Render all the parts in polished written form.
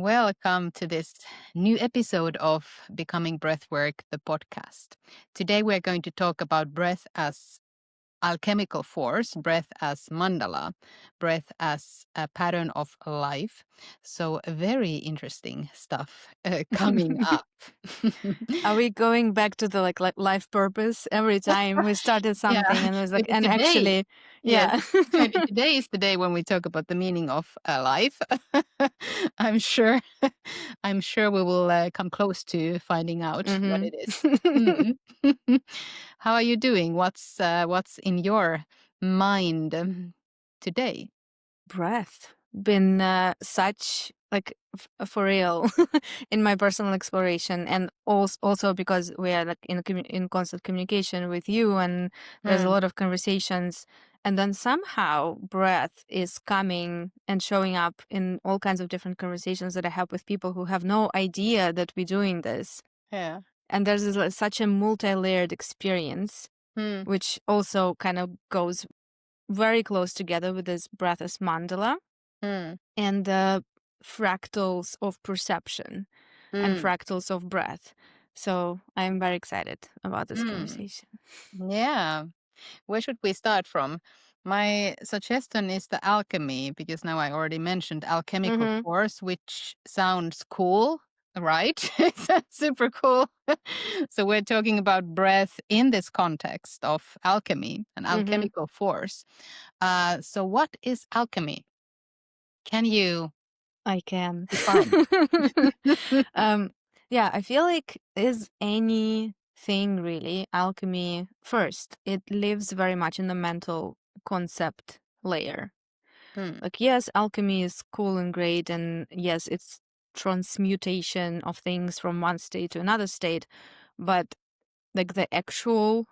Welcome to this new episode of Becoming Breathwork, the podcast. Today we're going to talk about breath as alchemical force, breath as mandala, breath as a pattern of life. So very interesting stuff coming up. Are we going back to the like life purpose every time we started something Yeah, and it was like, maybe and today. actually, Yes, yeah. maybe today is the day when we talk about the meaning of life. I'm sure, I'm sure we will come close to finding out what it is. Mm-hmm. Mm. How are you doing? What's in your mind today? Breath been such like for real in my personal exploration, and also because we are like in constant communication with you, and there's a Mm. lot of conversations, and then somehow breath is coming and showing up in all kinds of different conversations that I have with people who have no idea that we're doing this. Yeah. And there's such a multi-layered experience, Mm. which also kind of goes very close together with this breath as mandala Mm. and the fractals of perception and Mm. fractals of breath. So I'm very excited about this Mm. conversation. Yeah. Where should we start from? My suggestion is the alchemy, because now I already mentioned alchemical Mm-hmm. force, which sounds cool, right? It sounds super cool. So we're talking about breath in this context of alchemy, an Mm-hmm. alchemical force. So what is alchemy? Can you I can. define? um, yeah, I feel like is anything really alchemy first. It lives very much in the mental concept layer. Hmm. Like, yes, alchemy is cool and great, and yes, it's transmutation of things from one state to another state, but like the actual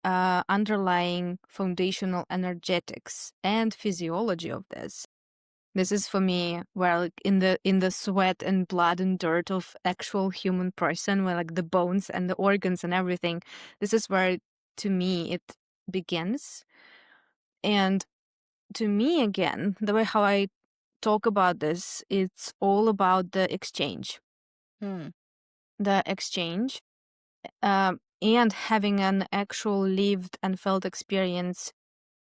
underlying foundational energetics and physiology of this is for me where like in the sweat and blood and dirt of actual human person, where like the bones and the organs and everything, this is where to me it begins. And to me, again, the way how I talk about this, it's all about the exchange. Hmm. The exchange and having an actual lived and felt experience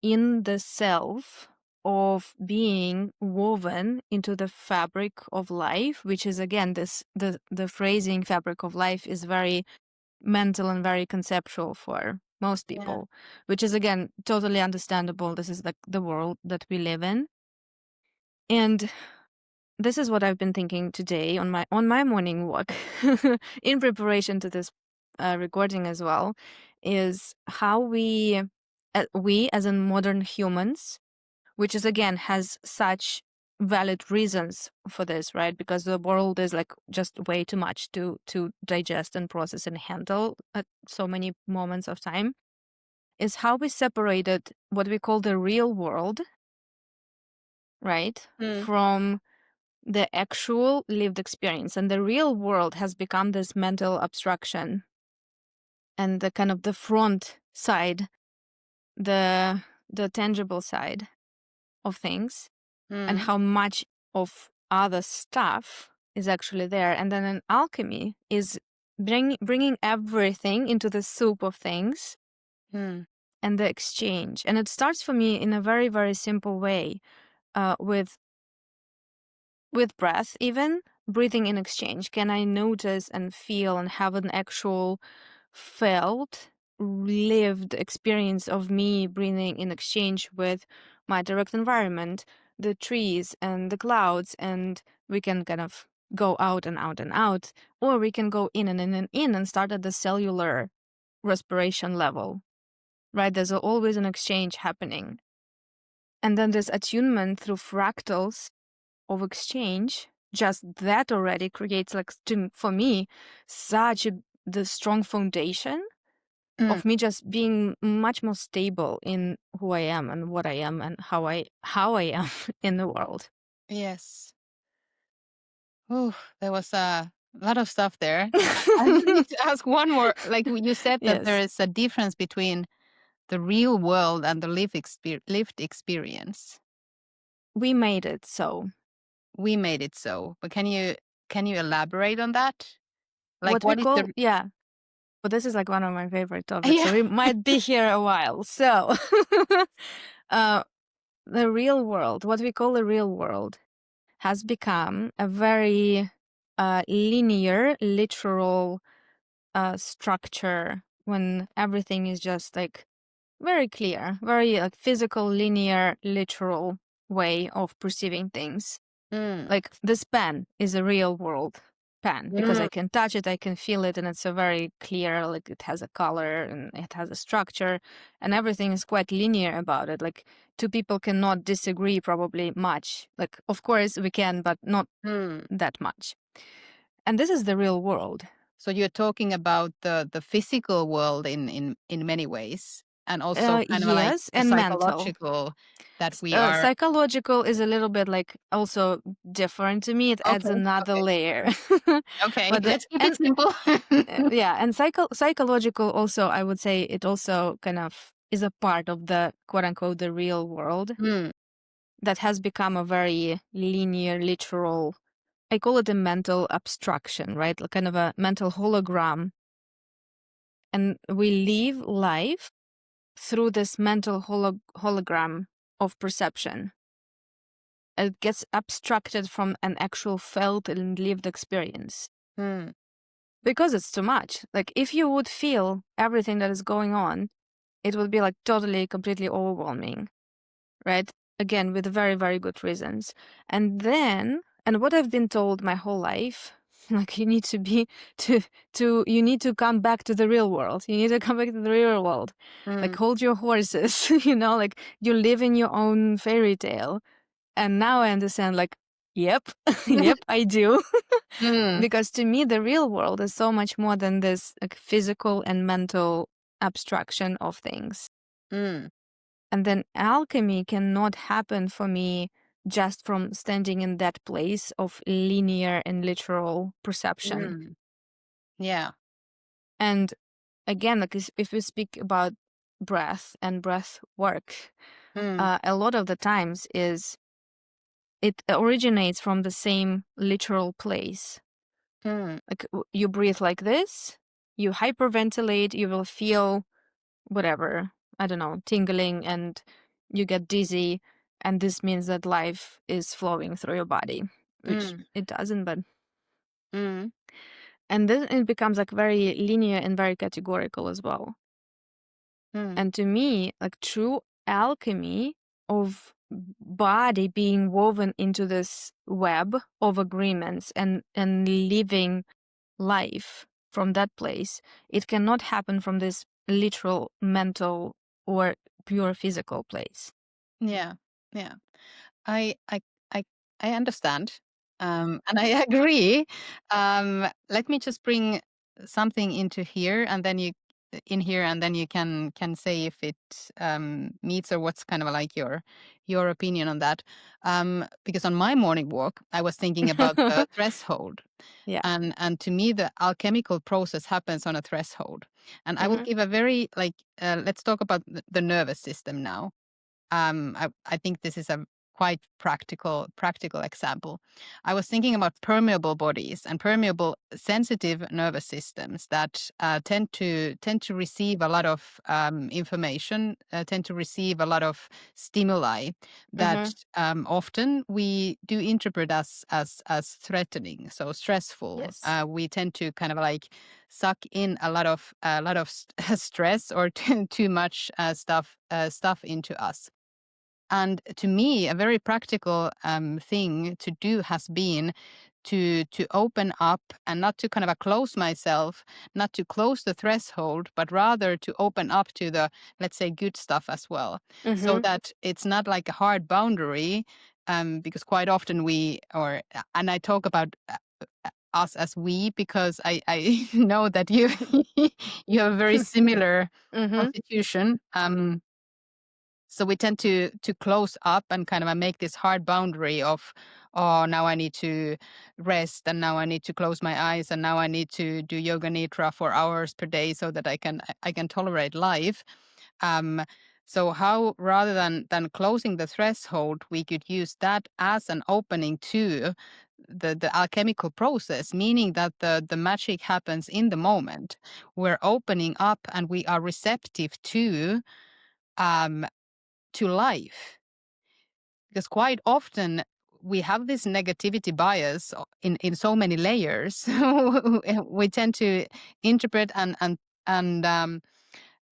in the self of being woven into the fabric of life, which is again the phrasing fabric of life is very mental and very conceptual for most Yeah. people, which is again totally understandable. This is like the world that we live in. And this is what I've been thinking today on my morning walk in preparation to this recording as well, is how we as in modern humans, which is again has such valid reasons for this, right? Because the world is like just way too much to digest and process and handle at so many moments of time, is how we separated what we call the real world, right, Hmm. from the actual lived experience. And the real world has become this mental abstraction, and the kind of the front side, the tangible side of things, and Hmm. how much of other stuff is actually there. And then an alchemy is bringing everything into the soup of things Hmm. and the exchange. And it starts for me in a very, very simple way, with breath, even breathing in exchange. Can I notice and feel and have an actual felt lived experience of me breathing in exchange with my direct environment, the trees and the clouds, and we can kind of go out and out and out, or we can go in and in and in and start at the cellular respiration level, right? There's always an exchange happening. And then this attunement through fractals of exchange, just that already creates like for me such the strong foundation Hmm. of me just being much more stable in who I am and what I am and how I am in the world. Yes. Oh, there was a lot of stuff there. I need to ask one more. Like you said that there Yes, is a difference between the real world and the lived experience. we made it so. We made it so. But can you can you elaborate on that? Like, What we what is call, the yeah, but this is like one of my favorite topics, yeah. so we might be here a while. So, uh, the real world, what we call the real world, has become a very linear, literal structure when everything is just like very clear, very like physical, linear, literal way of perceiving things. Mm, Like this pen is a real world pen because I mm, can touch it, I can feel it, and it's a very clear, like it has a color and it has a structure, and everything is quite linear about it. Like two people cannot disagree probably much. Like, of course we can, but not mm. that much. And this is the real world. So you're talking about the physical world in many ways, and also kind of like Yes, the and mental. psychological that we are. Psychological is a little bit like also different to me. It adds Okay, another okay, layer. okay. But Let's keep it simple. yeah, and psychological also, I would say it also kind of is a part of the quote unquote the real world Mm, that has become a very linear, literal. I call it a mental abstraction, right? Like kind of a mental hologram, and we live life through this mental hologram of perception. It gets abstracted from an actual felt and lived experience mm, because it's too much. Like, if you would feel everything that is going on, it would be like totally, completely overwhelming, right? Again, with very, very good reasons. And then, and what I've been told my whole life, like you need to be you need to come back to the real world. You need to come back to the real world. Like mm, hold your horses, like you live in your own fairy tale. And now I understand, like, yep, yep, I do. mm, Because to me, the real world is so much more than this like physical and mental abstraction of things. mm, And then alchemy cannot happen for me just from standing in that place of linear and literal perception. mm. Yeah. And again, like if we speak about breath and breath work, Mm, a lot of the times is it originates from the same literal place. mm, Like you breathe like this, you hyperventilate, you will feel whatever, I don't know, tingling, and you get dizzy, and this means that life is flowing through your body, which mm, it doesn't, but mm, and then it becomes like very linear and very categorical as well. mm. And to me, like true alchemy of body being woven into this web of agreements and living life from that place, it cannot happen from this literal mental or pure physical place. Yeah. Yeah. I I I I understand, and I agree. Let me just bring something into here, and then you in here, and then you can say if it meets or what's kind of like your opinion on that. Because on my morning walk, I was thinking about the threshold, Yeah. and to me, the alchemical process happens on a threshold. And I will Mm-hmm. give a very like let's talk about the nervous system now. I think this is a quite practical example. I was thinking about permeable bodies and permeable sensitive nervous systems that tend to receive a lot of information, tend to receive a lot of stimuli that Mm-hmm. often we do interpret as threatening, so stressful. Yes. We tend to kind of like suck in a lot of stress or too much stuff into us. And to me, a very practical thing to do has been to open up and not to kind of close myself, not to close the threshold, but rather to open up to the, let's say, good stuff as well, so Mm-hmm. that it's not like a hard boundary. Because quite often and I talk about us as we, because I know that you you have a very similar Mm-hmm. constitution. So we tend to close up and kind of make this hard boundary of, oh, now I need to rest, and now I need to close my eyes, and now I need to do yoga nidra for hours per day so that I can tolerate life. Um, so how, rather than closing the threshold, we could use that as an opening to the alchemical process, meaning that the magic happens in the moment. We're opening up and we are receptive um, to life. Because quite often we have this negativity bias in so many layers. We tend to interpret and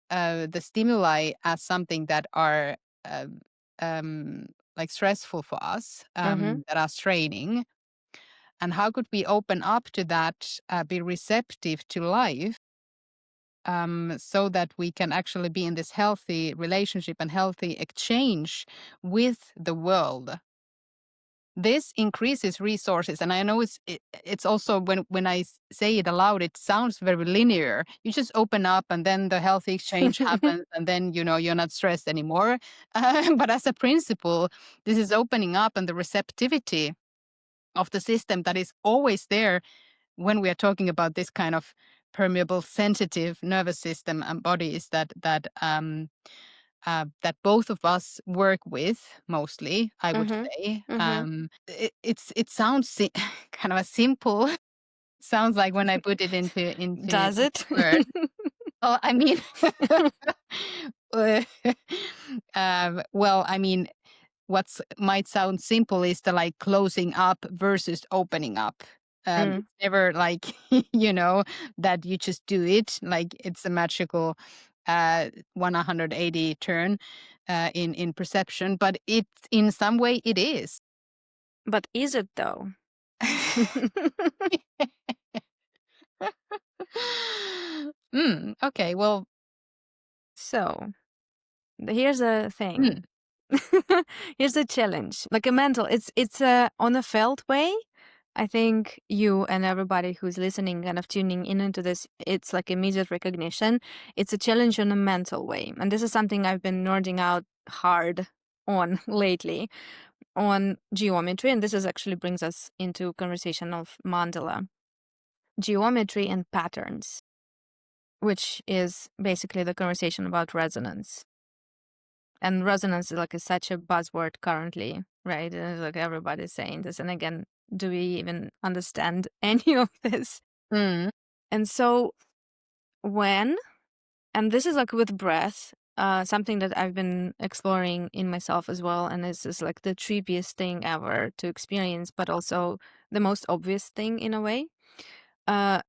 the stimuli as something that are uh, like stressful for us, Mm-hmm. that are straining. And how could we open up to that, be receptive to life, so that we can actually be in this healthy relationship and healthy exchange with the world? This increases resources, and I know it's also when I say it aloud, it sounds very linear. You just open up, and then the healthy exchange happens, and then you're not stressed anymore. But as a principle, this is opening up, and the receptivity of the system that is always there when we are talking about this kind of permeable, sensitive nervous system and bodies that both of us work with mostly, I would Mm-hmm. say. Mm-hmm. It sounds kind of a simple. Sounds like when I put it Does into it? words. Oh, I mean, uh, well, I mean, what's might sound simple is the like closing up versus opening up. Mm. It's never like that you just do it like it's a magical 180 turn in perception, but it in some way it is. But is it though? Okay, well, So here's a thing. mm, Here's a challenge. Like a mental, it's a on a felt way. I think you and everybody who's listening, kind of tuning in into this, it's like immediate recognition. It's a challenge on a mental way. And this is something I've been nerding out hard on lately on geometry. And this is actually brings us into conversation of mandala, geometry and patterns, which is basically the conversation about resonance. And resonance is like is such a buzzword currently, right? And like everybody's saying this. And again, do we even understand any of this? mm, And so when, and this is like with breath, something that I've been exploring in myself as well. And this is like the trippiest thing ever to experience, but also the most obvious thing in a way.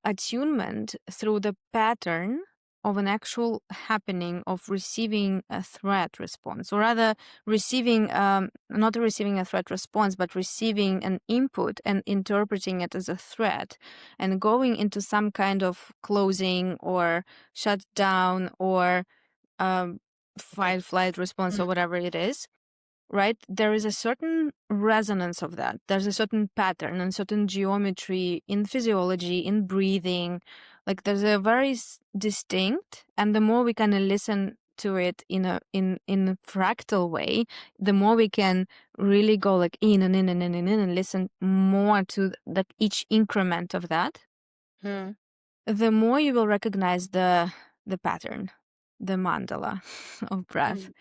Attunement through the pattern of an actual happening of receiving a threat response, or rather receiving, not receiving a threat response, but receiving an input and interpreting it as a threat and going into some kind of closing or shut down or um, fight, flight response or mm, whatever it is, right? There is a certain resonance of that. There's a certain pattern and certain geometry in physiology, in breathing. Like there's a very distinct, and the more we kind of listen to it in a fractal way, the more we can really go like in and in and in and in and listen more to like each increment of that. mm, The more you will recognize the pattern, the mandala of breath. mm,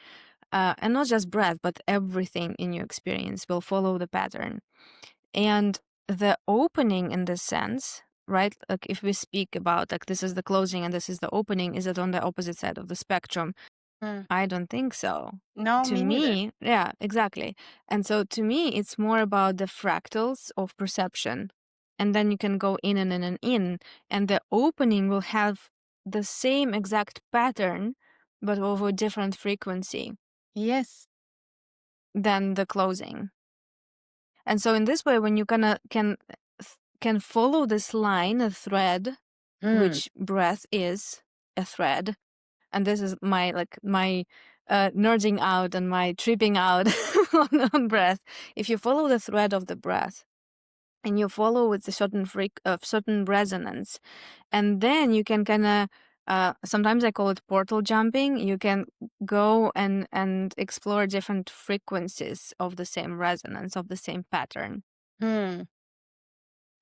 And not just breath, but everything in your experience will follow the pattern. And the opening in this sense, right? Like if we speak about like this is the closing and this is the opening, is it on the opposite side of the spectrum? mm. I don't think so. No, To me neither. me, yeah, exactly. And so to me, it's more about the fractals of perception. And then you can go in and in and in, and the opening will have the same exact pattern, but over different frequency Yes. than the closing. And so in this way, when you can follow this line, a thread, Mm, which breath is a thread, and this is my nerding out and my tripping out on breath. If you follow the thread of the breath and you follow with a certain resonance, and then you can kind of sometimes I call it portal jumping. You can go and explore different frequencies of the same resonance of the same pattern. mm,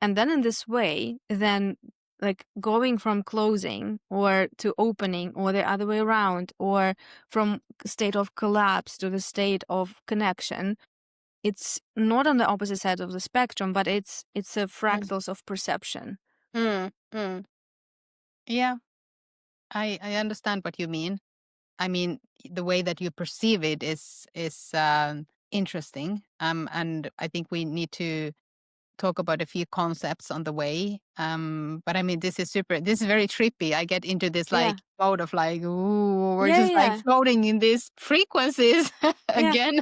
And then in this way, then like going from closing or to opening or the other way around, or from state of collapse to the state of connection, it's not on the opposite side of the spectrum, but it's a fractals of perception. Mm, mm. Yeah, I understand what you mean. I mean, the way that you perceive it is interesting. And I think we need to talk about a few concepts on the way. But I mean, this is very trippy. I get into this Yeah. like mode of like, ooh, we're Yeah, just like yeah. floating in these frequencies Yeah. again,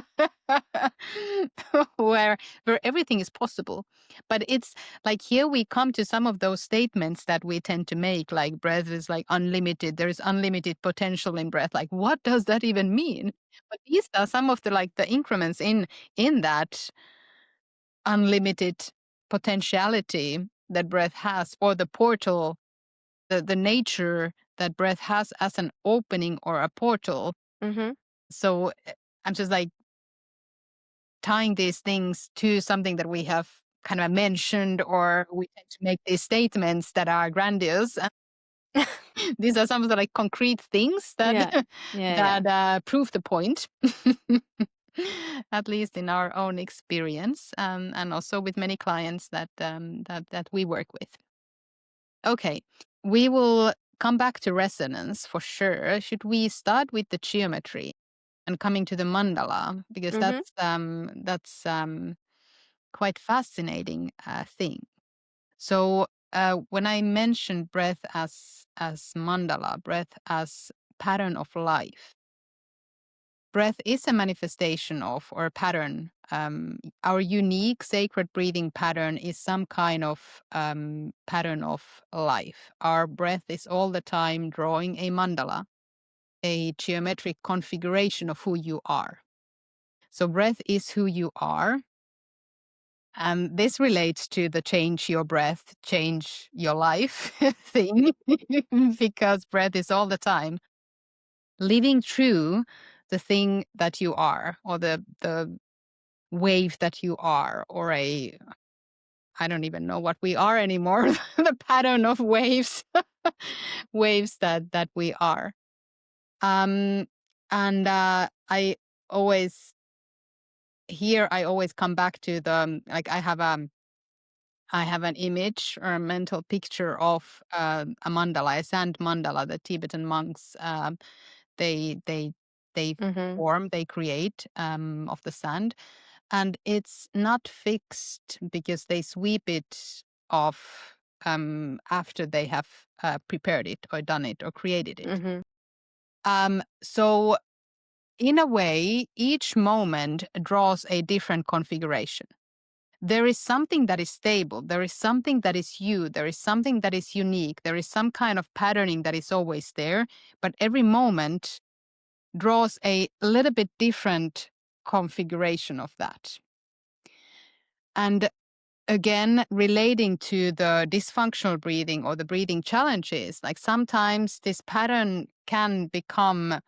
where everything is possible. But it's like here we come to some of those statements that we tend to make, like breath is like unlimited. There is unlimited potential in breath. Like, what does that even mean? But these are some of the like the increments in that unlimited potentiality that breath has, or the portal, the nature that breath has as an opening or a portal. Mm-hmm. So I'm just like tying these things to something that we have kind of mentioned, or we tend to make these statements that are grandiose. And these are some of the like concrete things that Yeah. Yeah, yeah. that prove the point. At least in our own experience, and also with many clients that we work with. Okay, we will come back to resonance for sure. Should we start with the geometry and coming to the mandala, because Mm-hmm. that's quite fascinating thing. So when I mentioned breath as mandala, breath as pattern of life, breath is a manifestation of, or a pattern. Our unique sacred breathing pattern is some kind of pattern of life. Our breath is all the time drawing a mandala, a geometric configuration of who you are. So breath is who you are. And this relates to the change your breath, change your life thing, because breath is all the time living through the thing that you are, or the wave that you are, or I don't even know what we are anymore, the pattern of waves, waves that we are. And I always I always come back to the like I have an image or a mental picture of a mandala, a sand mandala that Tibetan monks they they they Mm-hmm. form, they create of the sand, and it's not fixed because they sweep it off after they have prepared it or done it or created it. Mm-hmm. So in a way, each moment draws a different configuration. There is something that is stable. There is something that is you. There is something that is unique. There is some kind of patterning that is always there. But every moment draws a little bit different configuration of that. And again, relating to the dysfunctional breathing or the breathing challenges, like sometimes this pattern can become a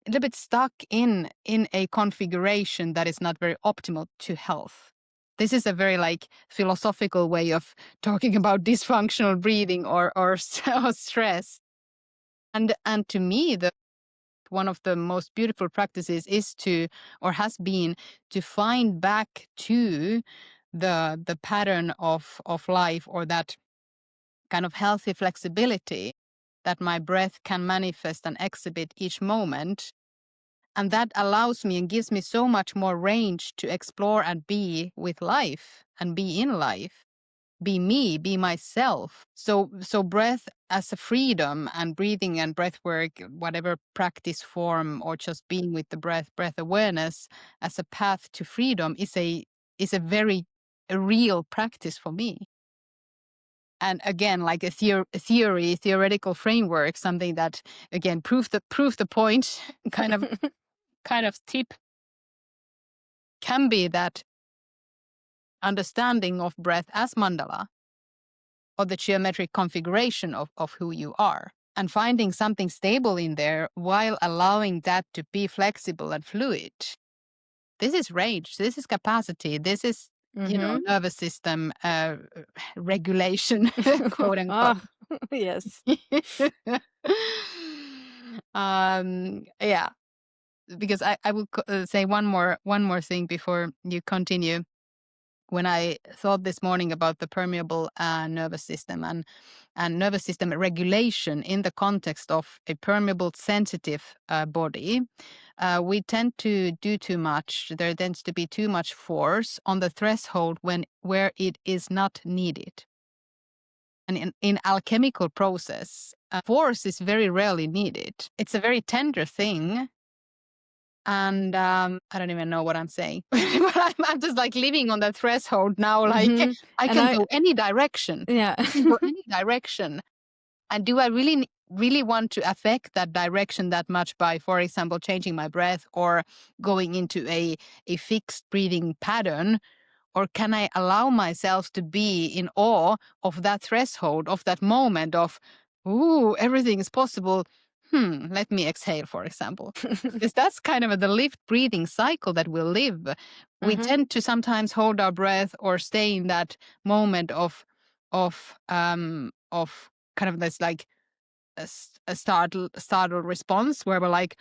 little bit stuck in a configuration that is not very optimal to health. This is a very like philosophical way of talking about dysfunctional breathing or stress. And to me, one of the most beautiful practices is to, or has been, to find back to the pattern of life, or that kind of healthy flexibility that my breath can manifest and exhibit each moment. And that allows me and gives me so much more range to explore and be with life and be in life, be me, be myself. So breath as a freedom, and breathing and breath work, whatever practice form, or just being with the breath awareness as a path to freedom is a very a real practice for me. And again, like a theoretical framework, something that again prove the point, kind of tip can be that understanding of breath as mandala, or the geometric configuration of who you are, and finding something stable in there while allowing that to be flexible and fluid. This is range, this is capacity, this is, Mm-hmm. nervous system regulation, quote unquote. Ah, yes. Yeah. because I will say one more thing before you continue. When I thought this morning about the permeable nervous system and nervous system regulation in the context of a permeable sensitive body, we tend to do too much. There tends to be too much force on the threshold where it is not needed. And in alchemical process, force is very rarely needed. It's a very tender thing. And I don't even know what I'm saying, but I'm just like living on that threshold now. Like I And can go any direction. yeah. I can go any direction. And do I really want to affect that direction that much by, for example, changing my breath or going into a fixed breathing pattern? Or can I allow myself to be in awe of that threshold, of that moment of, ooh, everything is possible. Let me exhale, for example. Because that's kind of the lift breathing cycle that we live. We tend to sometimes hold our breath or stay in that moment of kind of this like a startled response where we're like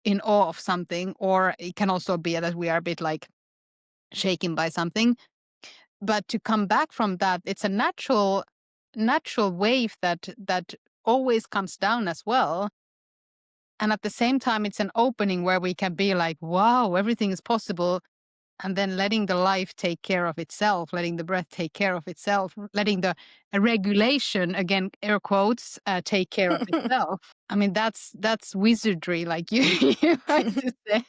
in awe of something, or it can also be that we are a bit like shaken by something. But to come back from that, it's a natural wave that always comes down as well. And at the same time, it's an opening where we can be like, wow, everything is possible. And then letting the life take care of itself, letting the breath take care of itself, letting the regulation, again, air quotes, take care of itself. I mean, that's wizardry, like you, you like to say.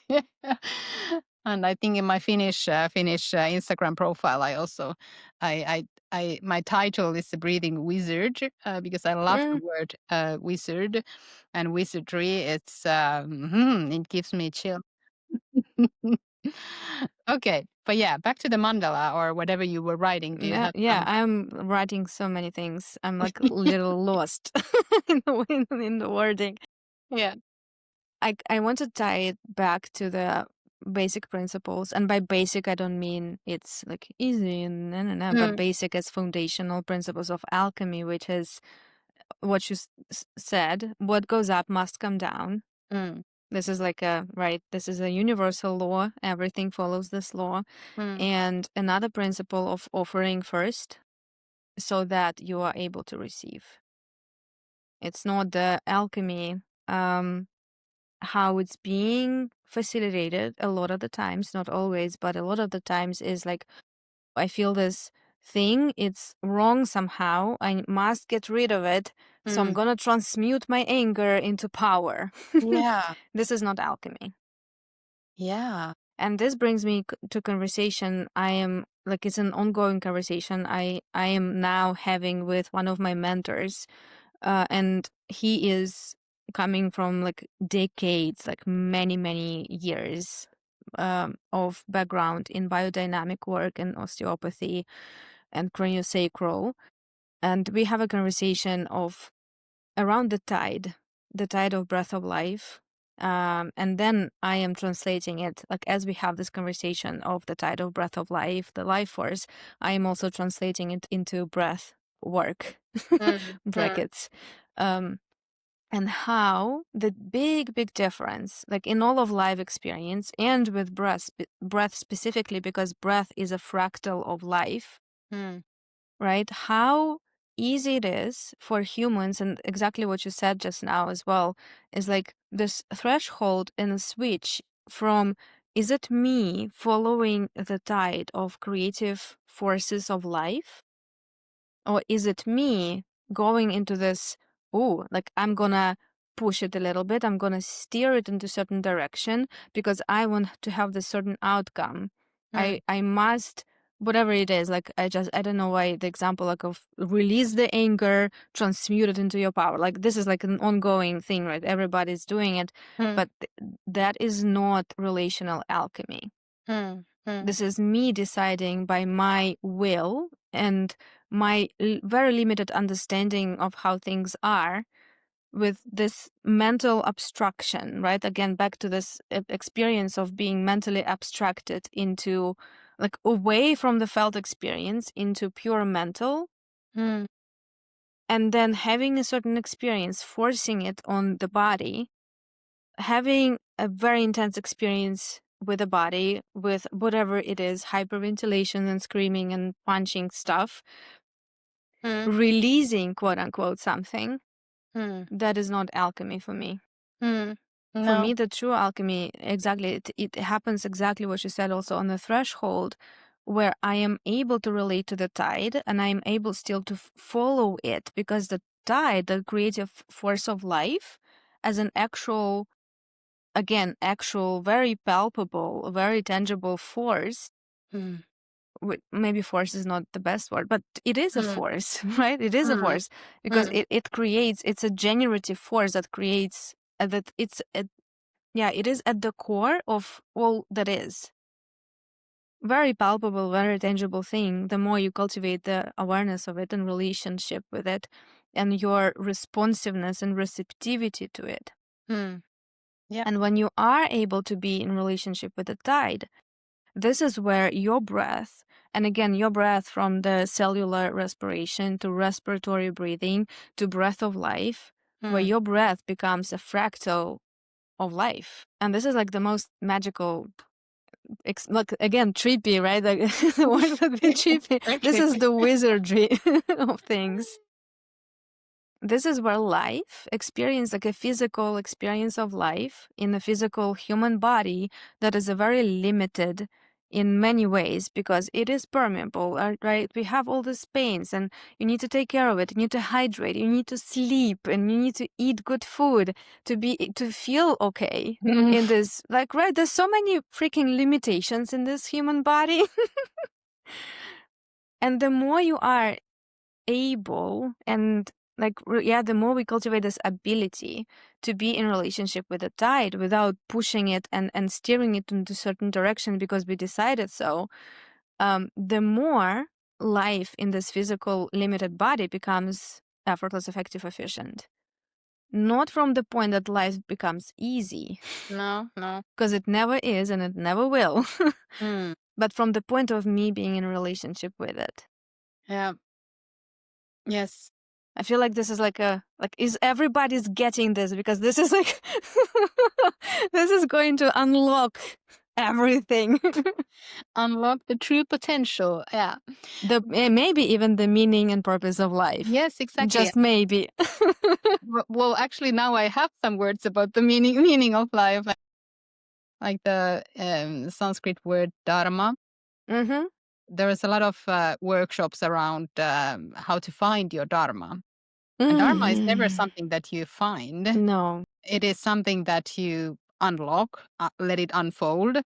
And I think in my Finnish Instagram profile, I also, my title is the breathing wizard because I love the word wizard and wizardry. It gives me chill. Okay, but yeah, back to the mandala or whatever you were writing. Do you have Yeah, some? I'm writing so many things. I'm like a little lost in the wording. Yeah. I want to tie it back to the basic principles, and by basic I don't mean it's like easy and but Mm, basic as foundational principles of alchemy, which is what you said: what goes up must come down. mm, This is like this is a universal law. Everything follows this law. mm, And another principle of offering first so that you are able to receive. It's not the alchemy, how it's being facilitated a lot of the times, not always, but a lot of the times is like, I feel this thing, it's wrong somehow. I must get rid of it. So I'm mm. gonna transmute my anger into power. Yeah, This is not alchemy. yeah. And this brings me to conversation I am like, it's an ongoing conversation I am now having with one of my mentors. And he is coming from like decades, like many years of background in biodynamic work and osteopathy and craniosacral. And we have a conversation of around the tide of breath of life. And then I am translating it, like as we have this conversation of the tide of breath of life, the life force, I am also translating it into breath work, Mm, mm, brackets. And how the big difference, like in all of life experience and with breath specifically, because breath is a fractal of life, mm, right? How easy it is for humans, and exactly what you said just now as well, is like this threshold and a switch from, is it me following the tide of creative forces of life? Or is it me going into this, oh, like I'm gonna push it a little bit, I'm gonna steer it into certain direction because I want to have this certain outcome. mm, I must, whatever it is, like I don't know why the example like of release the anger, transmute it into your power. Like this is like an ongoing thing, right? Everybody's doing it, mm, but that is not relational alchemy. mm, mm, This is me deciding by my will and my very limited understanding of how things are with this mental abstraction, right? Again, back to this experience of being mentally abstracted into, like, away from the felt experience into pure mental, mm, and then having a certain experience, forcing it on the body, having a very intense experience with the body, with whatever it is, hyperventilation and screaming and punching stuff, Mm, releasing quote unquote something, mm, that is not alchemy for me. mm. For No. me, the true alchemy, exactly, it happens exactly what you said also on the threshold, where I am able to relate to the tide and I am able still to follow it, because the tide, the creative force of life, as an actual, again, actual, very palpable, very tangible force. Mm, Maybe force is not the best word, but it is a mm, force, right? It is a mm, force because mm, it creates, it's a generative force that creates, that it's yeah, it is at the core of all that is. Very palpable, very tangible thing. The more you cultivate the awareness of it and relationship with it and your responsiveness and receptivity to it. mm. Yeah. And when you are able to be in relationship with the tide, this is where your breath, and again, your breath from the cellular respiration to respiratory breathing to breath of life, where Mm. your breath becomes a fractal of life. And this is like the most magical, like again, trippy, right? Like the word would be trippy. Very This is trippy. the wizardry of things. This is where life experience, like a physical experience of life in a physical human body that is a very limited in many ways because it is permeable, right? We have all these pains and you need to take care of it. You need to hydrate, you need to sleep, and you need to eat good food to feel okay Mm. in this, like, right? There's so many freaking limitations in this human body. And the more you are able and the more we cultivate this ability to be in relationship with the tide without pushing it and steering it into certain direction because we decided so, the more life in this physical limited body becomes effortless, effective, efficient. Not from the point that life becomes easy, No, no. because it never is and it never will, Mm. but from the point of me being in a relationship with it. Yeah. Yes. I feel like this is is everybody's getting this, because this is like this is going to unlock everything. Unlock the true potential. Yeah. Maybe even the meaning and purpose of life. Yes, exactly. Just maybe. Well, actually, now I have some words about the meaning of life, like the Sanskrit word dharma. Mm-hmm. There is a lot of workshops around how to find your dharma. And dharma is never Mm. something that you find. No. It is something that you unlock, let it unfold.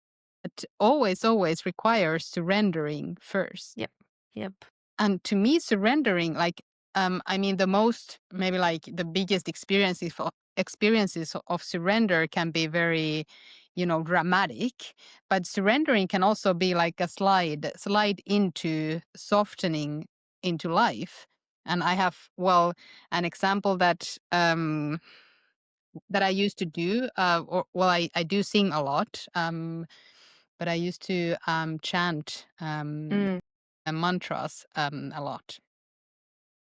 It always requires surrendering first. Yep. Yep. And to me, surrendering, like, I mean, the most, maybe like the biggest experiences of surrender can be very, dramatic, but surrendering can also be like a slide into softening into life. And I have, well, an example that I used to do, or well, I do sing a lot, but I used to chant Mm. mantras a lot.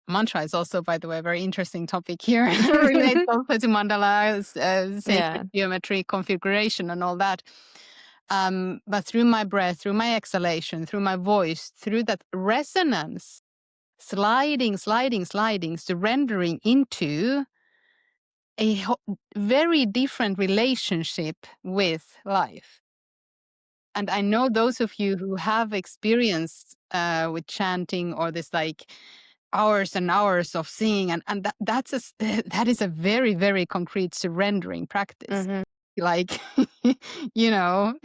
Mantra is also, by the way, a very interesting topic here. Relates also to mandalas, sacred Yeah. geometry, configuration, and all that. But through my breath, through my exhalation, through my voice, through that resonance, sliding, surrendering into a very different relationship with life. And I know those of you who have experience with chanting or this like hours and hours of singing, and that is a very, very concrete surrendering practice. Mm-hmm. Like, you know,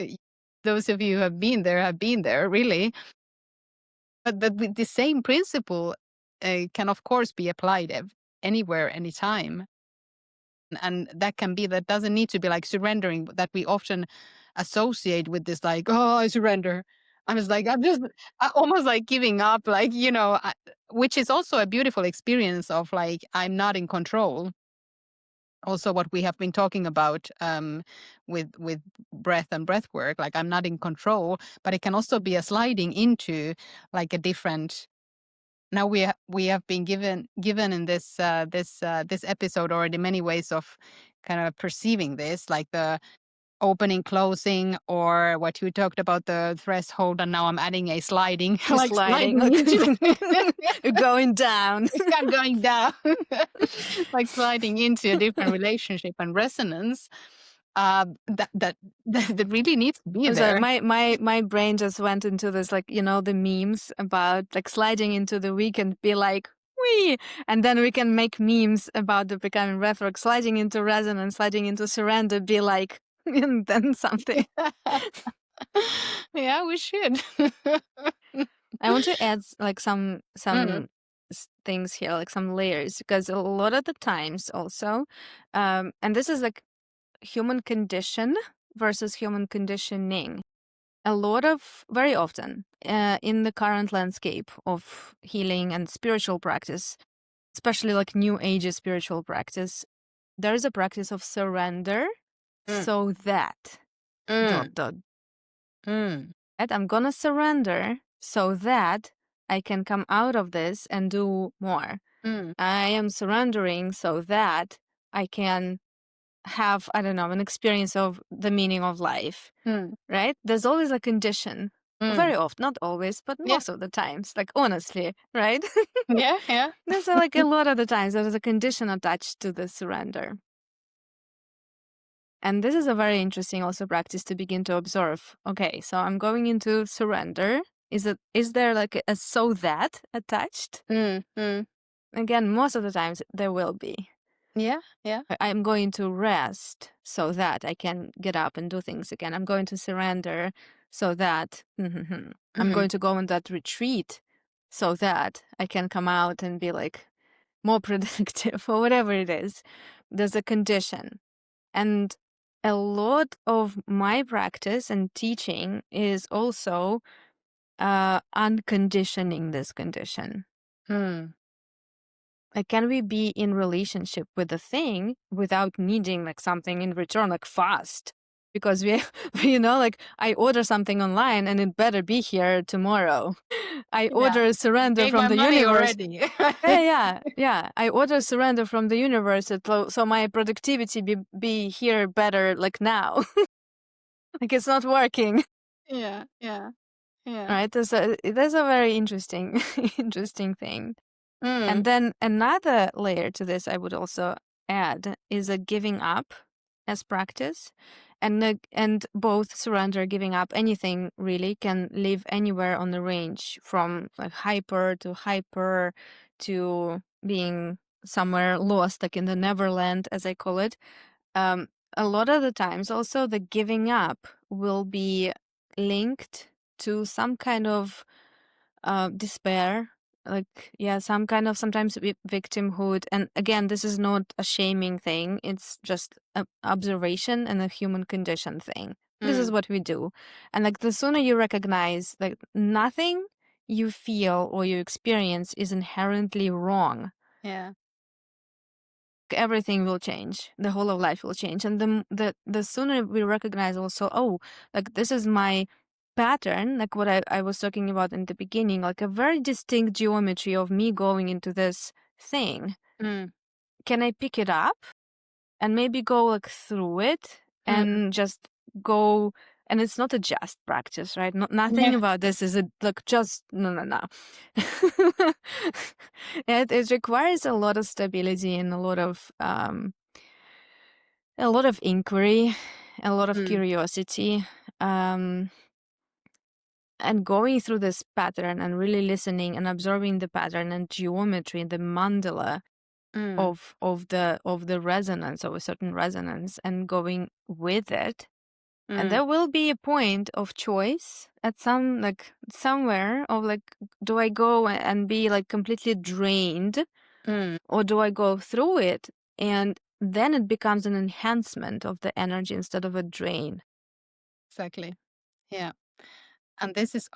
those of you who have been there, really. But the same principle can, of course, be applied anywhere, anytime. And that doesn't need to be like surrendering that we often associate with this, like, oh, I surrender. Almost like giving up, like, which is also a beautiful experience of like, I'm not in control. Also what we have been talking about with breath and breath work, like I'm not in control, but it can also be a sliding into like a different. Now we have been given in this episode already many ways of kind of perceiving this, like opening, closing, or what you talked about, the threshold, and now I'm adding a sliding, You're like sliding, sliding into you're going down. I'm going down, like sliding into a different relationship and resonance. That really needs to be I'm sorry, there. my brain just went into this, like, you know, the memes about like sliding into the weekend, be like, wee, and then we can make memes about the becoming breathwork, sliding into resonance, sliding into surrender, be like, and then something. Yeah, we should. I want to add like some Mm, things here, like some layers, because a lot of the times also, and this is like human condition versus human conditioning. A lot of, very often, in the current landscape of healing and spiritual practice, especially like new age spiritual practice, there is a practice of surrender, mm, so that mm, dot dot mm, that I'm gonna surrender so that I can come out of this and do more. mm, I am surrendering so that I can have, I don't know, an experience of the meaning of life, mm, right? There's always a condition. mm. Very often, not always, but Yeah, most of the times, like honestly, right? yeah, yeah. There's like a lot of the times there's a condition attached to the surrender. And this is a very interesting also practice to begin to observe. Okay, so I'm going into surrender. Is there like a so that attached? Mm, mm. Again, most of the times there will be. Yeah, yeah. I'm going to rest so that I can get up and do things again. I'm going to surrender so that I'm Mm, going to go on that retreat so that I can come out and be like more productive or whatever it is. There's a condition. And a lot of my practice and teaching is also unconditioning this condition. mm. Like, can we be in relationship with the thing without needing like something in return, like fast? Because we, you know, like I order something online and it better be here tomorrow. I Yeah. order surrender Pay from my the money universe. already. Yeah. I order surrender from the universe, so my productivity be here better, like now. Like it's not working. Yeah, yeah, yeah. Right? There's a very interesting, interesting thing. And Mm, then another layer to this I would also add is a giving up as practice. And both surrender, giving up, anything really can live anywhere on the range from like hyper to being somewhere lost, like in the Neverland, as I call it. Um, a lot of the times also the giving up will be linked to some kind of despair, like, yeah, some kind of sometimes victimhood. And again, this is not a shaming thing, it's just an observation and a human condition thing. This is mm. what we do. And like the sooner you recognize that nothing you feel or you experience is inherently wrong, Yeah. everything will change, the whole of life will change. And the sooner we recognize also, oh, like this is my pattern, like what I was talking about in the beginning, like a very distinct geometry of me going into this thing. Mm, Can I pick it up and maybe go like through it mm. and just go? And it's not a just practice, right? Nothing Yeah. about this is a like just no. It requires a lot of stability and a lot of inquiry, a lot of Mm, curiosity, um, and going through this pattern and really listening and observing the pattern and geometry, the mandala mm, of the resonance, of a certain resonance, and going with it. And mm, there will be a point of choice at somewhere of like, do I go and be like completely drained, mm. or do I go through it? And then it becomes an enhancement of the energy instead of a drain. Exactly. Yeah. And this is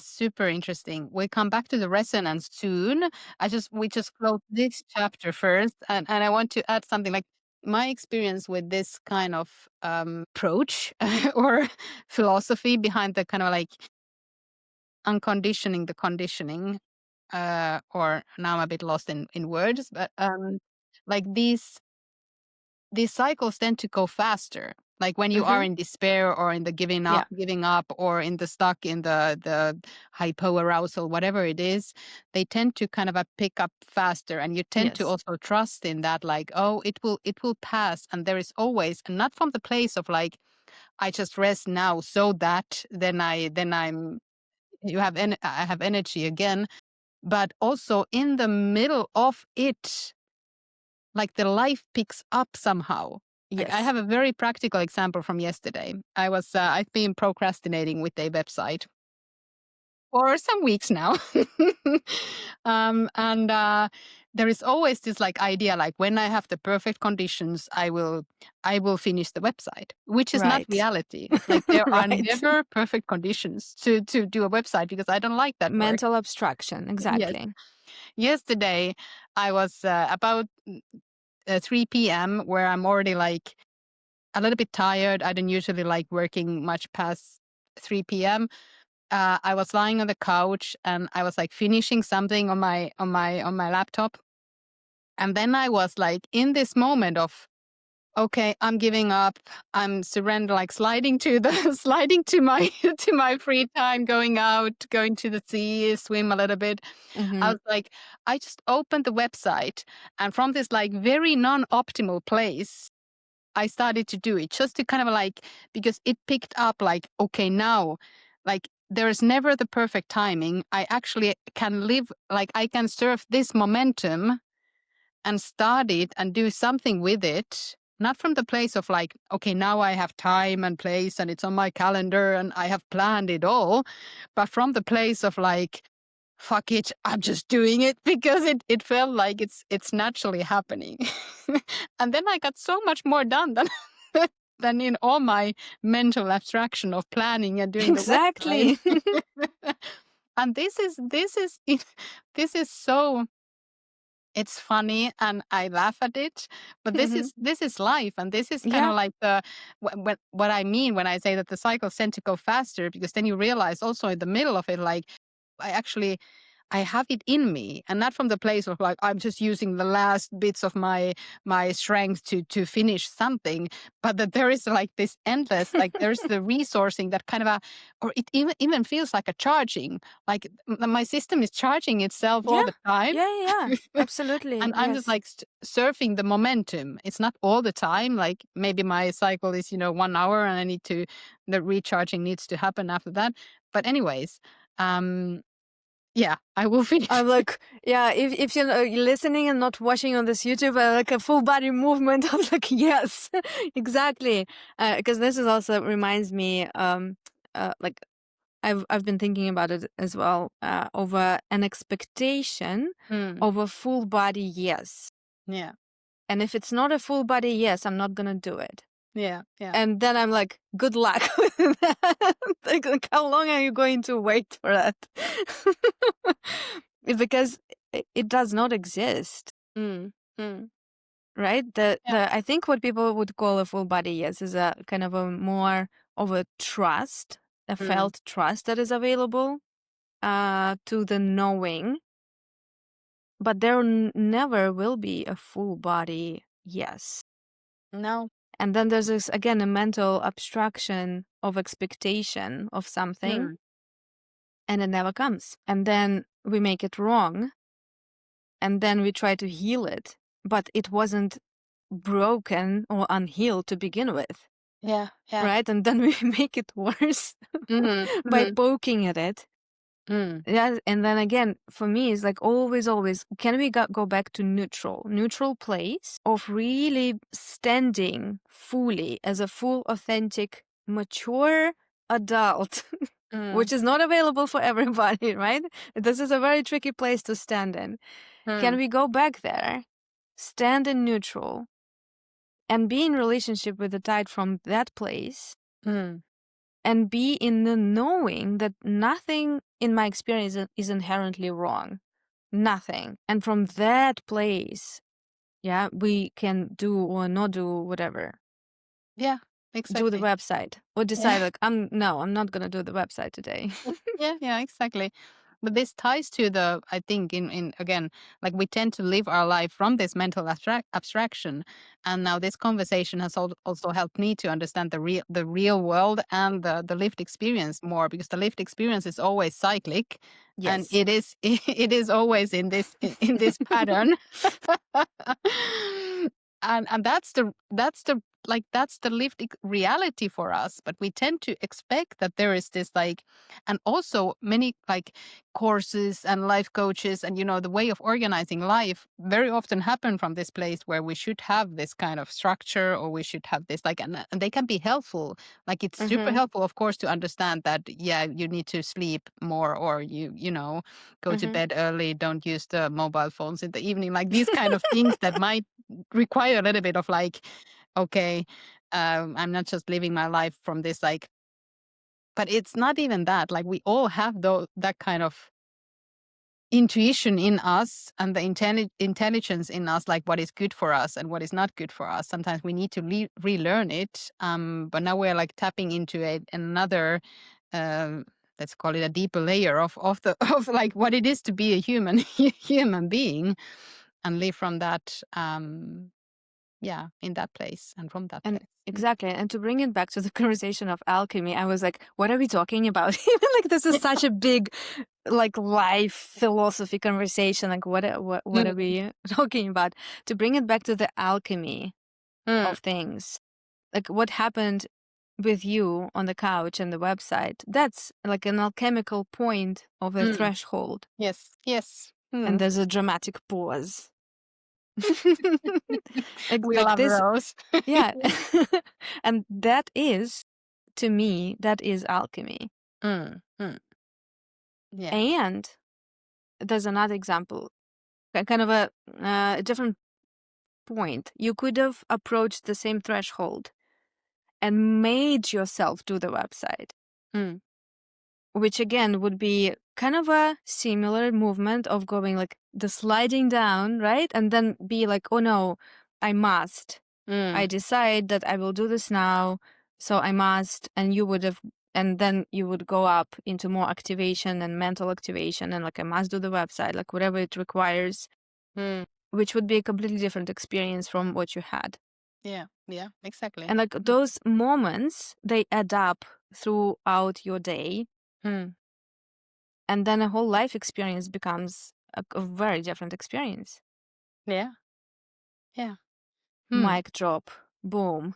super interesting. We come back to the resonance soon. We just close this chapter first, and I want to add something like my experience with this kind of approach or philosophy behind the kind of like unconditioning the conditioning. Or now I'm a bit lost in words, but like these cycles tend to go faster. Like when you are in despair or in the Yeah. giving up or in the stuck in the hypoarousal, whatever it is, they tend to kind of pick up faster, and you tend to Yes. also trust in that, like, oh, it will pass, and there is always, and not from the place of like, I just rest now so that then I'm you have I have energy again, but also in the middle of it, like the life picks up somehow. Like I Yes. have a very practical example from yesterday. I've been procrastinating with a website for some weeks now. And there is always this like idea, like when I have the perfect conditions, I will finish the website, which is not Right. reality. Like there are Right. never perfect conditions to do a website because I don't like that work. Mental abstraction. Yes. Exactly. Yesterday, I was about 3 p.m., where I'm already like a little bit tired. I don't usually like working much past 3 p.m. I was lying on the couch and I was like finishing something on my laptop. And then I was like in this moment of, okay, I'm giving up. I'm surrender, like sliding to the sliding to my to my free time, going out, going to the sea, swim a little bit. I Mm-hmm. was like, I just opened the website, and from this like very non-optimal place, I started to do it just to kind of like, because it picked up like, okay, now, like there is never the perfect timing. I actually can live, like I can surf this momentum and start it and do something with it. Not from the place of like, okay, now I have time and place and it's on my calendar and I have planned it all, but from the place of like, fuck it, I'm just doing it because it felt like it's naturally happening. And then I got so much more done than than in all my mental abstraction of planning and doing the website. Exactly. And this is so, it's funny and I laugh at it, but this Mm-hmm. is this is life, and this is kind Yeah. of like the what I mean when I say that the cycles tend to go faster, because then you realize also in the middle of it, like I actually I have it in me, and not from the place of like I'm just using the last bits of my strength to finish something, but that there is like this endless, like there's the resourcing that kind of or it even feels like a charging, like my system is charging itself all Yeah. the time. Yeah. Yeah. Yeah. Absolutely. And I'm just Yes. like surfing the momentum. It's not all the time. Like maybe my cycle is 1 hour, and I need to the recharging needs to happen after that. But anyways, um, yeah, I will finish. I'm like, yeah, if you're listening and not watching on this YouTube, like a full body movement, I'm like, yes, exactly. Because this is also reminds me, like I've been thinking about it as well, over an expectation Mm, of a full body yes. yeah, And if it's not a full body yes, I'm not gonna do it. yeah, yeah, And then I'm like, good luck with that. Like, how long are you going to wait for that? Because it does not exist, mm, mm, right? yeah, I think what people would call a full body yes is a kind of a more of a trust, a mm, felt trust that is available to the knowing, but there never will be a full body yes. no, And then there's this again a mental abstraction of expectation of something, mm, and it never comes. And then we make it wrong, and then we try to heal it, but it wasn't broken or unhealed to begin with, yeah, yeah, right? And then we make it worse mm, by mm, poking at it. mm, Yeah, and then again, for me, it's like always, always, can we go back to neutral place of really standing fully as a full, authentic, mature adult, mm, which is not available for everybody, right? This is a very tricky place to stand in. Can mm, we go back there, stand in neutral, and be in relationship with the tide from that place? mm, And be in the knowing that nothing in my experience is inherently wrong. Nothing. And from that place, yeah, we can do or not do whatever. yeah, Do the exactly. website or Yeah, decide like I'm not gonna do the website today. yeah, yeah, exactly. But this ties to the, I think, in again, like we tend to live our life from this mental abstraction, and now this conversation has also helped me to understand the real world and the lived experience more, because the lived experience is always cyclic, and Yes. it is it is always in this pattern, and that's the like that's the lived reality for us. But we tend to expect that there is this like, and also many like courses and life coaches and the way of organizing life very often happen from this place where we should have this kind of structure, or we should have this like, and they can be helpful. Like it's super Mm-hmm. helpful, of course, to understand that, yeah, you need to sleep more, or go to Mm-hmm. bed early, don't use the mobile phones in the evening, like these kind of things that might require a little bit of like, okay, I'm not just living my life from this like, but it's not even that. Like we all have that kind of intuition in us, and the intelligence in us, like what is good for us and what is not good for us. Sometimes we need to relearn it. But now we're like tapping into another, um, let's call it a deeper layer of the of like what it is to be a human human being, and live from that. Yeah, in that place and from that And place. exactly. And to bring it back to the conversation of alchemy, I was like, what are we talking about? Even like this is such a big like life philosophy conversation. Like what are Mm, we talking about? To bring it back to the alchemy mm, of things. Like what happened with you on the couch and the website, that's like an alchemical point of a mm. threshold. Yes, yes. And Mm. there's a dramatic pause. We Like love this, Rose. yeah. And that is, to me, that is alchemy. Mm, mm. Yeah. And there's another example, kind of a different point. You could have approached the same threshold and made yourself do the website, Mm, which again would be kind of a similar movement of going like the sliding down, right? And then be like, oh no, I must. I mm, decide that I will do this now, so I must. And you would have, and then you would go up into more activation and mental activation, and like I must do the website, like whatever it requires, mm. which would be a completely different experience from what you had. Yeah, yeah, exactly. And like Mm, those moments, they add up throughout your day, mm. and then a whole life experience becomes a very different experience. Yeah, yeah. Mm. Mic drop, boom.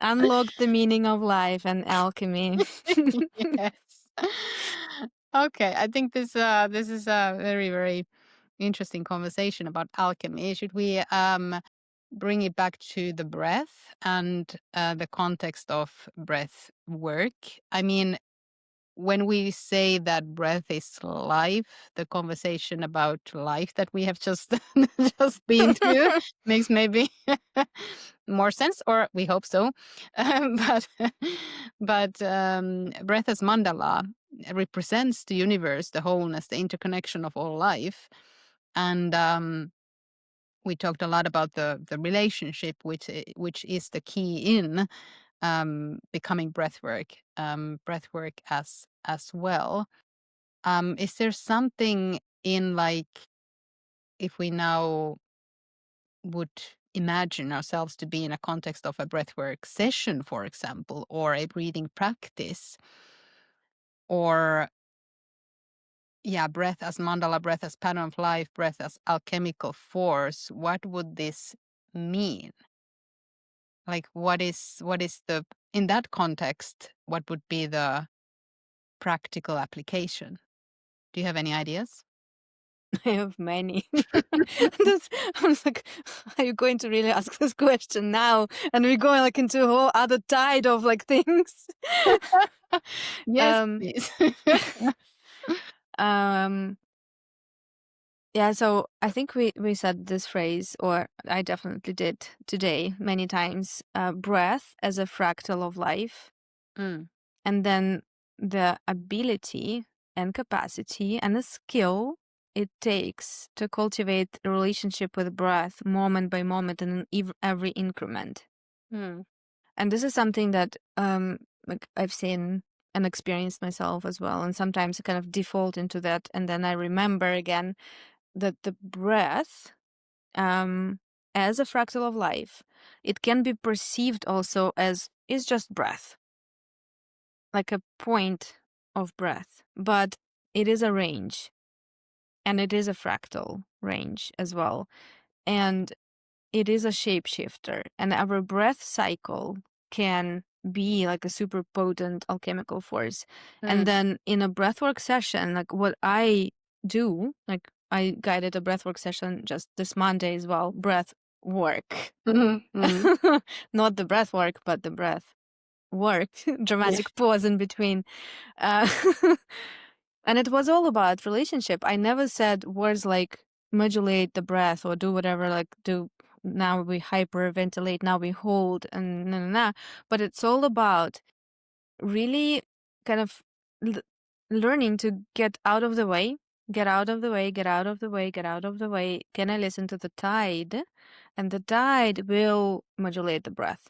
Unlock the meaning of life and alchemy. Yes. Okay, I think this is a very, very interesting conversation about alchemy. Should we bring it back to the breath and the context of breath work? I mean, when we say that breath is life, the conversation about life that we have just just been through makes maybe more sense, or we hope so. But breath as mandala represents the universe, the wholeness, the interconnection of all life, and we talked a lot about the relationship, which is the key in becoming breathwork as well. Is there something in like, if we now would imagine ourselves to be in a context of a breathwork session, for example, or a breathing practice, or yeah, breath as mandala, breath as pattern of life, breath as alchemical force, what would this mean? Like what is the, in that context, what would be the practical application? Do you have any ideas? I have many. I was like, are you going to really ask this question now? And we're going like into a whole other tide of like things. Yes, um, please. um, yeah, so I think we said this phrase, or I definitely did today many times, breath as a fractal of life. Mm, And then the ability and capacity and the skill it takes to cultivate a relationship with breath moment by moment and in every increment. mm, And this is something that like I've seen and experience myself as well. And sometimes I kind of default into that, and then I remember again that the breath, as a fractal of life, it can be perceived also as is just breath, like a point of breath, but it is a range, and it is a fractal range as well. And it is a shapeshifter, and our breath cycle can be like a super potent alchemical force. And then in a breathwork session, like what I do, like I guided a breathwork session just this Monday as well, breath work. Not the breath work, but the breath work, dramatic pause in between. Uh, and it was all about relationship. I never said words like modulate the breath or do whatever, like do now we hyperventilate, now we hold, and but it's all about really kind of learning to get out of the way, get out of the way, get out of the way, get out of the way. Can I listen to the tide? And the tide will modulate the breath.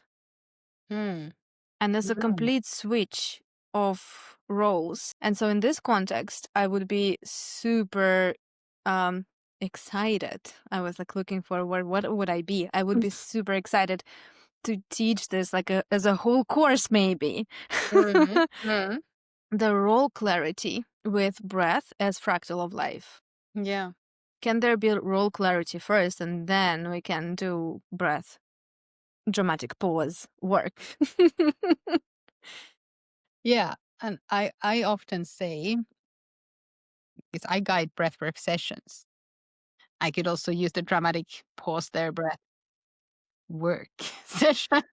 And there's a complete switch of roles. And so in this context, I would be super excited. I was like looking for a word. What would I be? I would be super excited to teach this like as a whole course, maybe. The role clarity with breath as fractal of life. Yeah. Can there be role clarity first, and then we can do breath dramatic pause work? Yeah. And I often say, because I guide breathwork sessions, I could also use the dramatic pause there, breath work sessions,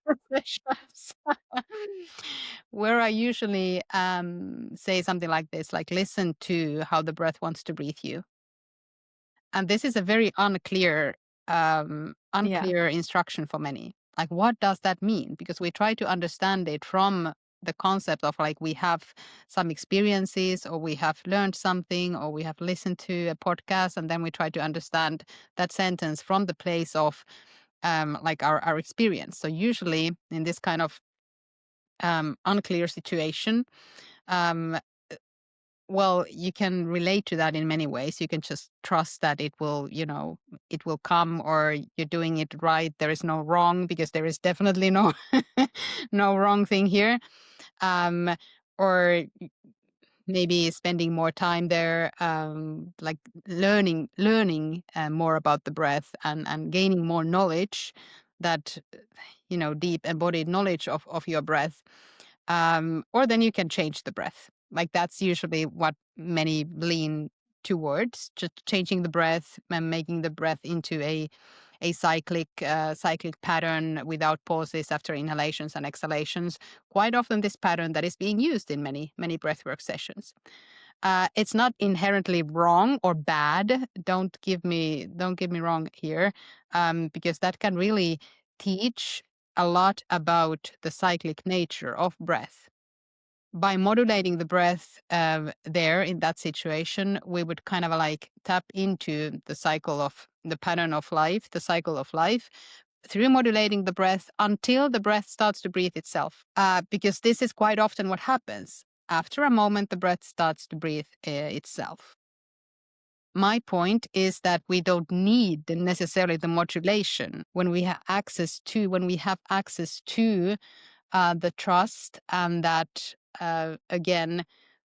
where I usually say something like this, like listen to how the breath wants to breathe you. And this is a very unclear instruction for many. Like, what does that mean? Because we try to understand it from the concept of like we have some experiences, or we have learned something, or we have listened to a podcast, and then we try to understand that sentence from the place of like our experience. So usually in this kind of unclear situation, um, well, you can relate to that in many ways. You can just trust that it will, it will come, or you're doing it right. There is no wrong, because there is definitely no no wrong thing here. Or maybe spending more time there, like learning more about the breath, and gaining more knowledge, that deep embodied knowledge of your breath. Or then you can change the breath. Like that's usually what many lean towards, just changing the breath and making the breath into a cyclic pattern without pauses after inhalations and exhalations. Quite often, this pattern that is being used in many breathwork sessions. It's not inherently wrong or bad. Don't get me wrong here, because that can really teach a lot about the cyclic nature of breath. By modulating the breath there in that situation, we would kind of like tap into the pattern of life, the cycle of life, through modulating the breath until the breath starts to breathe itself. Because this is quite often what happens. After a moment, the breath starts to breathe itself. My point is that we don't need necessarily the modulation when we have access to the trust, and that again,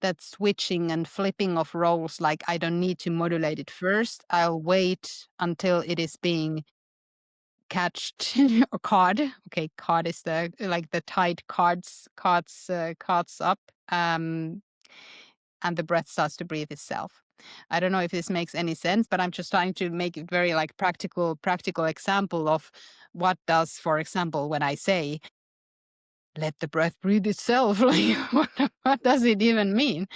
that switching and flipping of roles. Like, I don't need to modulate it first. I'll wait until it is being catched or caught. Okay, caught is the tide cards up, and the breath starts to breathe itself. I don't know if this makes any sense, but I'm just trying to make it very like practical example of what does, for example, when I say let the breath breathe itself, like what does it even mean?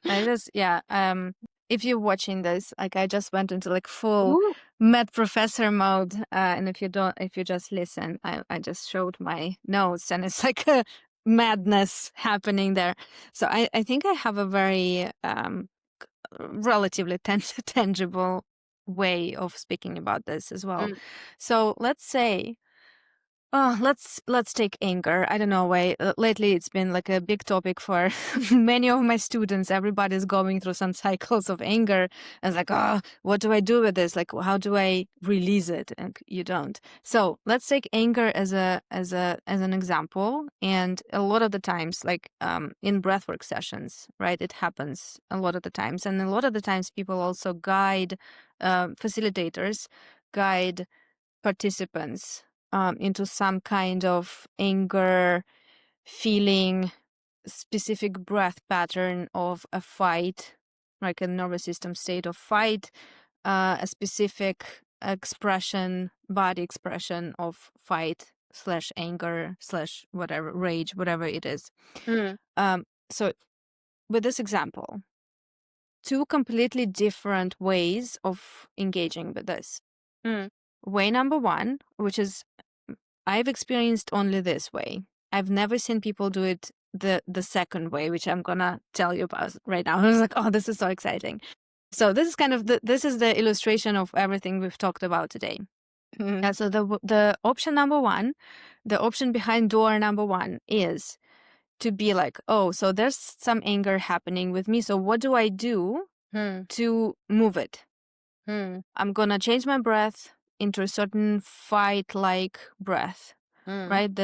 I just if you're watching this, like I just went into like full med professor mode, and if you just listen, I just showed my notes, and it's like a madness happening there. So I think I have a very relatively tangible way of speaking about this as well. So let's say Oh, let's take anger. I don't know why. Lately, it's been like a big topic for many of my students. Everybody's going through some cycles of anger. And it's like, oh, what do I do with this? Like, how do I release it? And you don't. So let's take anger as an example. And a lot of the times, like in breathwork sessions, right? It happens a lot of the times, and a lot of the times, people also guide facilitators, guide participants into some kind of anger feeling, specific breath pattern of a fight, like a nervous system state of fight, a specific expression, body expression of fight slash anger slash whatever, rage, whatever it is. Mm. So with this example, two completely different ways of engaging with this. Mm. Way number one, which is I've experienced only this way. I've never seen people do it the second way, which I'm gonna tell you about right now. I was like, oh, this is so exciting. So this is kind of this is the illustration of everything we've talked about today. Mm. So the option number one, the option behind door number one is to be like, oh, so there's some anger happening with me. So what do I do Mm. to move it? Mm. I'm gonna change my breath into a certain fight-like breath, Mm. right?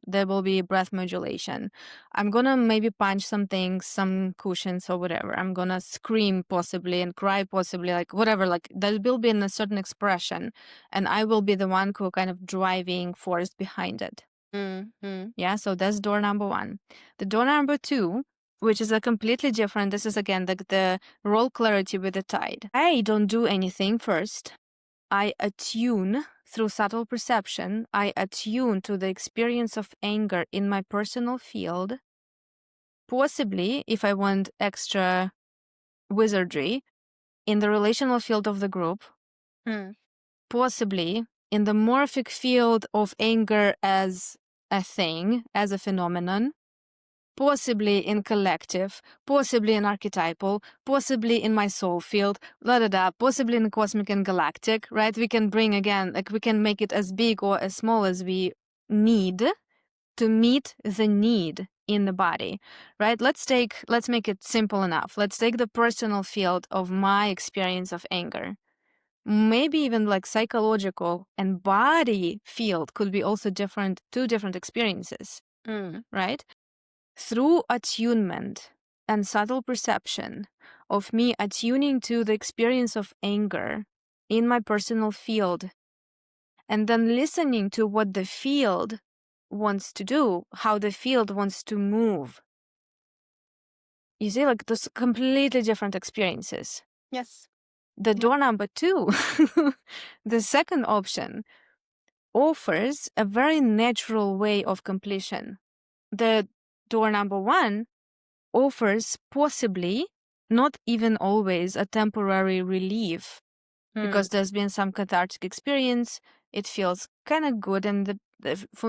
There will be breath modulation. I'm gonna maybe punch some things, some cushions or whatever. I'm gonna scream possibly and cry possibly, like whatever. Like there will be in a certain expression, and I will be the one who kind of driving force behind it. Mm. Mm. Yeah, so that's door number one. The door number two, which is a completely different, this is again the role clarity with the tide. I don't do anything first. I attune through subtle perception. I attune to the experience of anger in my personal field. Possibly, if I want extra wizardry, in the relational field of the group. Mm. Possibly in the morphic field of anger as a thing, as a phenomenon. Possibly in collective, possibly in archetypal, possibly in my soul field, possibly in cosmic and galactic, right? We can bring again, like we can make it as big or as small as we need to meet the need in the body, right? Let's make it simple enough. Let's take the personal field of my experience of anger. Maybe even like psychological and body field could be also two different experiences, Mm. right? Through attunement and subtle perception of me attuning to the experience of anger in my personal field, and then listening to what the field wants to do, how the field wants to move. You see, like those completely different experiences. Yes. The Yeah. door number two, the second option, offers a very natural way of completion. The door number one offers possibly, not even always, a temporary relief Mm. because there's been some cathartic experience. It feels kind of good, and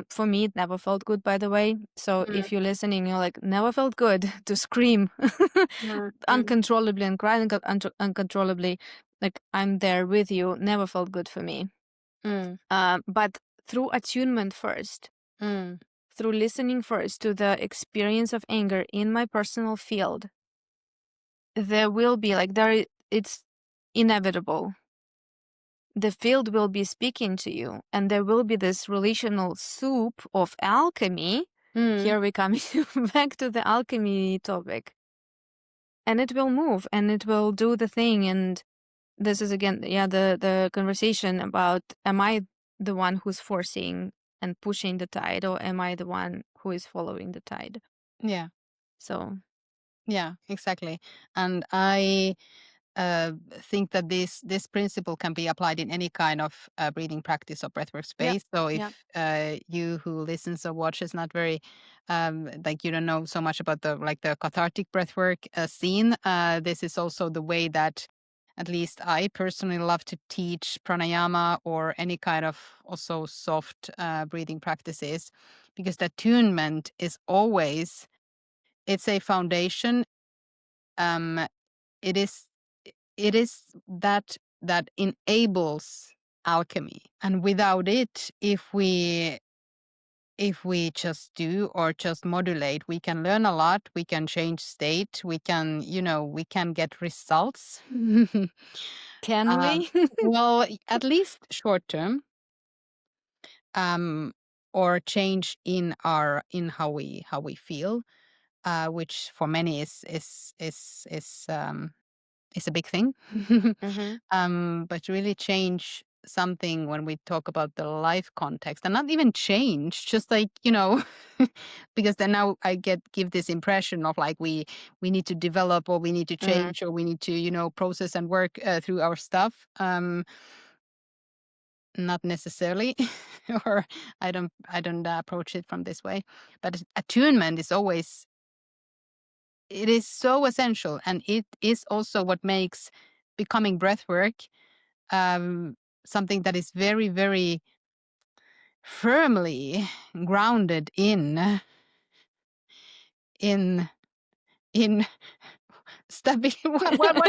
for me, it never felt good, by the way. So Mm. if you're listening, you're like, never felt good to scream Mm. Mm. uncontrollably and cry uncontrollably. Like, I'm there with you, never felt good for me. Mm. But through attunement first, Mm. through listening first to the experience of anger in my personal field, there will be it's inevitable. The field will be speaking to you, and there will be this relational soup of alchemy. Mm. Here we come back to the alchemy topic. And it will move and it will do the thing. And this is again, the conversation about, am I the one who's forcing and pushing the tide, or am I the one who is following the tide? Yeah. So Yeah, exactly. And I think that this principle can be applied in any kind of breathing practice or breathwork yeah, space. So yeah. if you who listens or watches not very like you don't know so much about the cathartic breathwork scene, this is also the way that at least I personally love to teach pranayama or any kind of also soft breathing practices, because the attunement is always, it's a foundation. um it is it is that enables alchemy, and without it, if we if we just do or just modulate. We can learn a lot, we can change state, we can, we can get results. Can we? Well, at least short term, or change in how we feel, which for many is a big thing. Mm-hmm. But really change something when we talk about the life context, and not even change, just like, because then now I give this impression of like we need to develop, or we need to Mm. change, or we need to, process and work through our stuff. Not necessarily, or I don't approach it from this way. But attunement is always, it is so essential, and it is also what makes becoming breathwork something that is very, very firmly grounded in what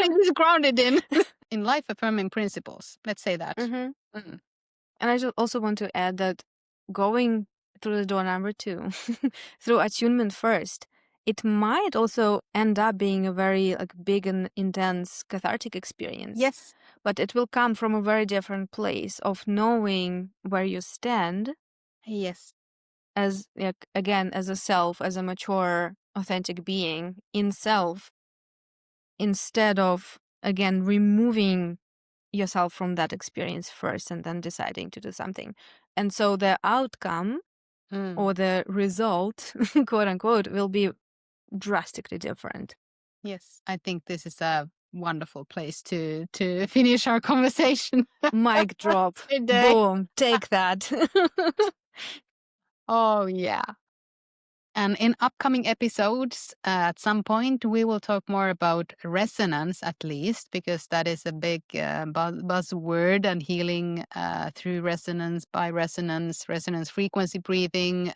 it is grounded in life affirming principles. Let's say that. Mm-hmm. Mm. And I just also want to add that going through the door number 2, through attunement first, it might also end up being a very big and intense cathartic experience. Yes. But it will come from a very different place of knowing where you stand Yes. as, again, as a self, as a mature, authentic being in self, instead of, again, removing yourself from that experience first and then deciding to do something. And so the outcome or the result, quote unquote, will be drastically different. Yes. I think this is a wonderful place to finish our conversation Mic drop. today. Boom. Take that. Oh, yeah. And in upcoming episodes, at some point, we will talk more about resonance, at least, because that is a big buzzword, and healing through resonance, by resonance, resonance frequency breathing,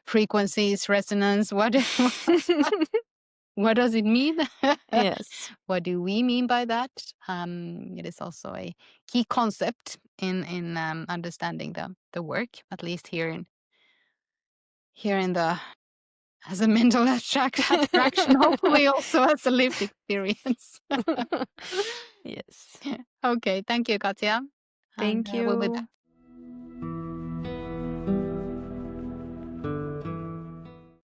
frequencies, resonance. What does it mean? Yes. What do we mean by that? It is also a key concept in understanding the work, at least here in the as a mental abstraction, hopefully also as a lived experience. Yes. Okay, thank you, Katja. And Thank we'll be you. back.